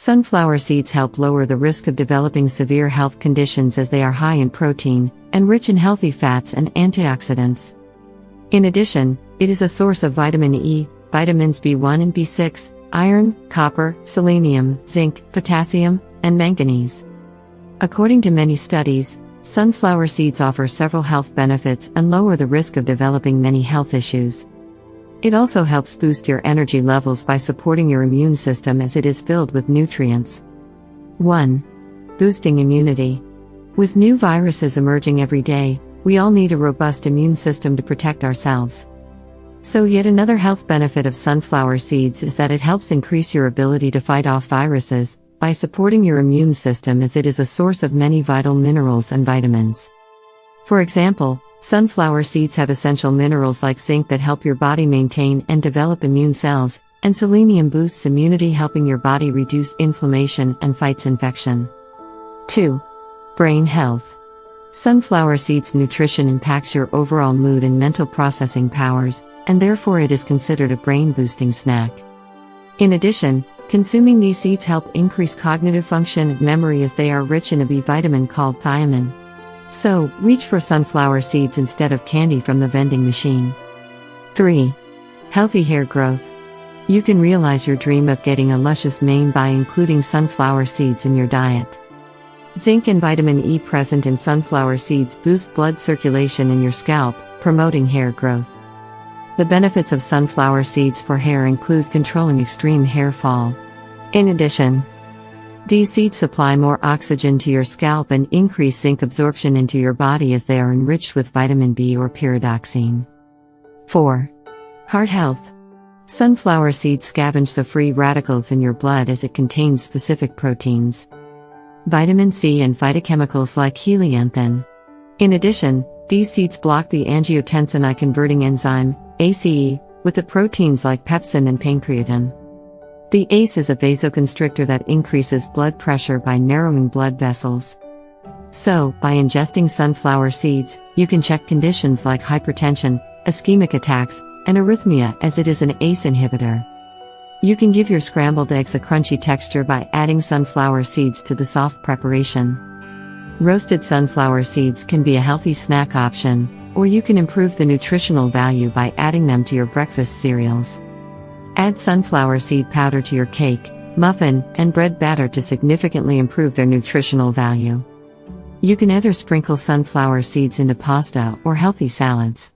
Sunflower seeds help lower the risk of developing severe health conditions as they are high in protein and rich in healthy fats and antioxidants. In addition, it is a source of vitamin E, vitamins B1 and B6, iron, copper, selenium, zinc, potassium, and manganese. According to many studies, sunflower seeds offer several health benefits and lower the risk of developing many health issues. It also helps boost your energy levels by supporting your immune system as it is filled with nutrients. 1. Boosting immunity. With new viruses emerging every day, we all need a robust immune system to protect ourselves. So yet another health benefit of sunflower seeds is that it helps increase your ability to fight off viruses by supporting your immune system, as it is a source of many vital minerals and vitamins. For example, sunflower seeds have essential minerals like zinc that help your body maintain and develop immune cells, and selenium boosts immunity, helping your body reduce inflammation and fights infection. 2. Brain health. Sunflower seeds nutrition impacts your overall mood and mental processing powers, and therefore it is considered a brain-boosting snack. In addition, consuming these seeds help increase cognitive function and memory, as they are rich in a B vitamin called thiamine. So, reach for sunflower seeds instead of candy from the vending machine. 3. Healthy hair growth. You can realize your dream of getting a luscious mane by including sunflower seeds in your diet. Zinc and vitamin E present in sunflower seeds boost blood circulation in your scalp, promoting hair growth. The benefits of sunflower seeds for hair include controlling extreme hair fall. In addition, these seeds supply more oxygen to your scalp and increase zinc absorption into your body, as they are enriched with vitamin B or pyridoxine. 4. Heart health. Sunflower seeds scavenge the free radicals in your blood, as it contains specific proteins, vitamin C, and phytochemicals like helianthine. In addition, these seeds block the angiotensin I-converting enzyme, ACE, with the proteins like pepsin and pancreatin. The ACE is a vasoconstrictor that increases blood pressure by narrowing blood vessels. So, by ingesting sunflower seeds, you can check conditions like hypertension, ischemic attacks, and arrhythmia, as it is an ACE inhibitor. You can give your scrambled eggs a crunchy texture by adding sunflower seeds to the soft preparation. Roasted sunflower seeds can be a healthy snack option, or you can improve the nutritional value by adding them to your breakfast cereals. Add sunflower seed powder to your cake, muffin, and bread batter to significantly improve their nutritional value. You can either sprinkle sunflower seeds into pasta or healthy salads.